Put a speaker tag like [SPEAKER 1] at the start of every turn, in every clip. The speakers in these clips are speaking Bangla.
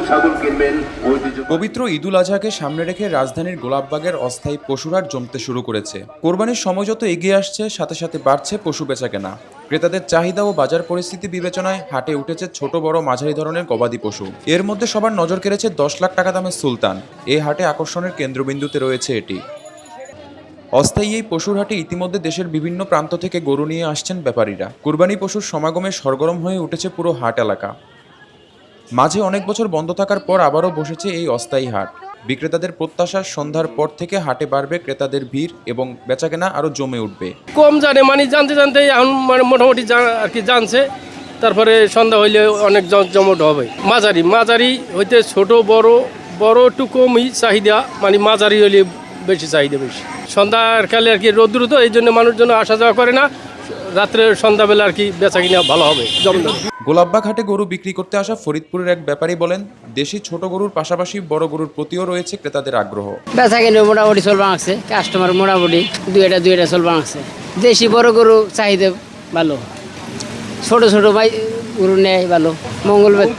[SPEAKER 1] ছাগল কিনবেন
[SPEAKER 2] পবিত্র ঈদুল আজহাকে সামনে রেখে রাজধানীর গোলাপবাগের অস্থায়ী পশুহাট জমতে শুরু করেছে। কোরবানির সময় যত এগিয়ে আসছে সাথে সাথে বাড়ছে পশু বেচাকেনা। ক্রেতাদের চাহিদা ও বাজার পরিস্থিতি বিবেচনায় হাটে উঠেছে ছোট বড় মাঝারি ধরনের গবাদি পশু। এর মধ্যে সবার নজর কেড়েছে 10 লাখ টাকা দামের সুলতান। এই হাটে আকর্ষণের কেন্দ্রবিন্দুতে রয়েছে এটি। অস্থায়ী এই পশুর হাটে ইতিমধ্যে দেশের বিভিন্ন প্রান্ত থেকে গরু নিয়ে আসছেন ব্যাপারীরা। কুরবানি পশুর সমাগমে সরগরম হয়ে উঠেছে পুরো হাট এলাকা। মাঝে অনেক বছর বন্ধ থাকার পর আবারও বসেছে এই অস্থায়ী হাট। বিক্রেতাদের প্রত্যাশা, সন্ধ্যার পর থেকে হাটে বাড়বে ক্রেতাদের ভিড় এবং বেচাকেনা আরও জমে উঠবে।
[SPEAKER 3] কম জানে মানে জানতে এখন মানে মোটামুটি আর কি জানছে, তারপরে সন্ধ্যা হইলে অনেক জমট হবে। মাঝারি হইতে ছোট বড় একটু কমই চাহিদা, মানে মাঝারি হইলে বেশি চাহিদা বেশি। সন্ধ্যার কালে আর কি রোদ্র, তো এই জন্য মানুষজন আসা যাওয়া করে না। রাত্রে সন্ধ্যাবেলা আর কি বেচা কিনা ভালো হবে।
[SPEAKER 2] গোলাপবাগ হাটে গরু বিক্রি করতে আসা ফরিদপুরের এক ব্যাপারী বলেন, দেশি ছোট গরুর পাশাপাশি বড় গরুর প্রতিও রয়েছে ক্রেতাদের আগ্রহ।
[SPEAKER 4] বেচা কিনে মোটামুটি চলবা আছে, কাস্টমার মোটামুটি দুইটা চলবা আছে। দেশি বড় গরু চাহিদা ভালো, ছোট গরু নেয় ভালো। মঙ্গলবার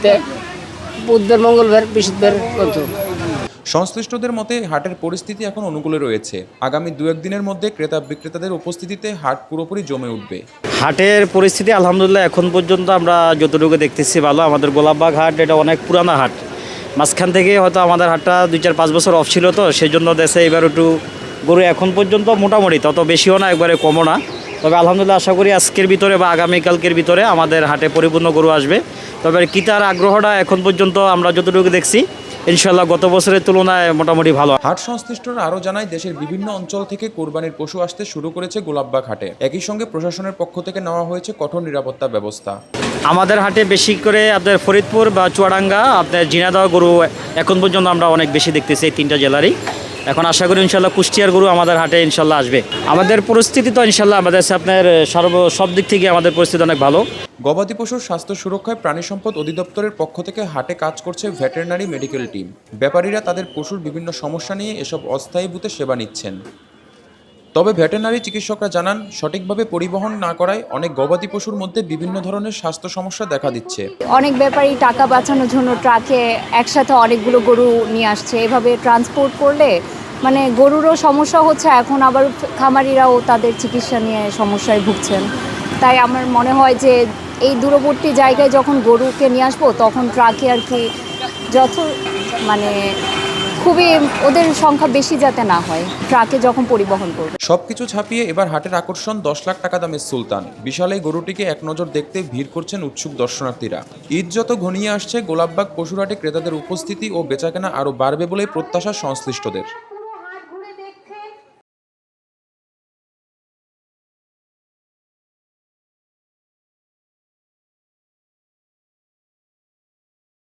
[SPEAKER 4] বৃহস্পতিবার কত।
[SPEAKER 2] সংশ্লিষ্টদের মতে হাটের পরিস্থিতি এখন অনুকূলে রয়েছে। আগামী 2-1 দিনের মধ্যে ক্রেতা বিক্রেতাদের উপস্থিতিতে হাট পুরোপুরি জমে উঠবে।
[SPEAKER 5] হাটের পরিস্থিতি আলহামদুলিল্লাহ এখন পর্যন্ত আমরা যতটুকু দেখতেছি ভালো। আমাদের গোলাপবাগ হাট এটা অনেক পুরানা হাট। মাঝখান থেকে হয়তো আমাদের হাটটা 2-4-5 বছর অফ ছিল, তো সেই জন্য দেশে এবার একটু গরু এখন পর্যন্ত মোটামুটি, তত বেশিও না একবারে কমও না। তবে আলহামদুলিল্লাহ আশা করি আজকের ভিতরে বা আগামীকালকের ভিতরে আমাদের হাটে পরিপূর্ণ গরু আসবে। তবে ক্রেতার আগ্রহটা এখন পর্যন্ত আমরা যতটুকু দেখছি ইনশাল্লাহ গত বছরের তুলনায় মোটামুটি ভালো।
[SPEAKER 2] হাট সংশ্লিষ্টরা আরও জানায়, দেশের বিভিন্ন অঞ্চল থেকে কোরবানির পশু আসতে শুরু করেছে গোলাপবাগ হাটে। একই সঙ্গে প্রশাসনের পক্ষ থেকে নেওয়া হয়েছে কঠোর নিরাপত্তা ব্যবস্থা।
[SPEAKER 5] আমাদের হাটে বেশি করে আপনার ফরিদপুর বা চুয়াডাঙ্গা, আপনার ঝিনাইদহ গরু এখন পর্যন্ত আমরা অনেক বেশি দেখতেছি এই 3টা জেলারই। এখন আশা করি ইনশাল্লাহ কুষ্টিয়ার গরু আমাদের হাটে ইনশাল্লাহ আসবে। আমাদের পরিস্থিতি তো ইনশাল্লাহ আমাদের আপনার সব দিক থেকে আমাদের পরিস্থিতি অনেক ভালো।
[SPEAKER 2] গবাদি পশুর স্বাস্থ্য সুরক্ষায় প্রাণী সম্পদ অধিদপ্তরের পক্ষ থেকে হাটে কাজ করছে ভেটেরিনারি মেডিকেল টিম। ব্যাপারীরা তাদের পশুর বিভিন্ন সমস্যা নিয়ে এসব অস্থায়ী বুথে সেবা নিচ্ছেন। তবে ভেটেরিনারি চিকিৎসকরা জানান, সঠিকভাবে পরিবহন না করায় অনেক গবাদি পশুর মধ্যে বিভিন্ন ধরনের স্বাস্থ্য সমস্যা দেখা দিচ্ছে।
[SPEAKER 6] অনেক ব্যাপারী টাকা বাঁচানোর জন্য ট্রাকে একসাথে অনেকগুলো গরু নিয়ে আসছে। এভাবে ট্রান্সপোর্ট করলে মানে গরুরও সমস্যা হচ্ছে, এখন আবার খামারিরাও তাদের চিকিৎসা নিয়ে সমস্যায় ভুগছেন। তাই আমার মনে হয় যে এই দূরবর্তী জায়গায় যখন গরুকে নিয়ে আসবো তখন ট্রাকে আর কি মানে খুবই ওদের সংখ্যা বেশি যাতে না হয়, ট্রাকে যখন পরিবহন করবে।
[SPEAKER 2] সবকিছু ছাপিয়ে এবার হাটের আকর্ষণ 10 লাখ টাকা দামের সুলতান। বিশাল এই গরুটিকে এক নজর দেখতে ভিড় করছেন উৎসুক দর্শনার্থীরা। ঈদ যত ঘনিয়ে আসছে, গোলাপবাগ পশুর হাটে ক্রেতাদের উপস্থিতি ও বেচাকেনা আরও বাড়বে বলে প্রত্যাশা সংশ্লিষ্টদের।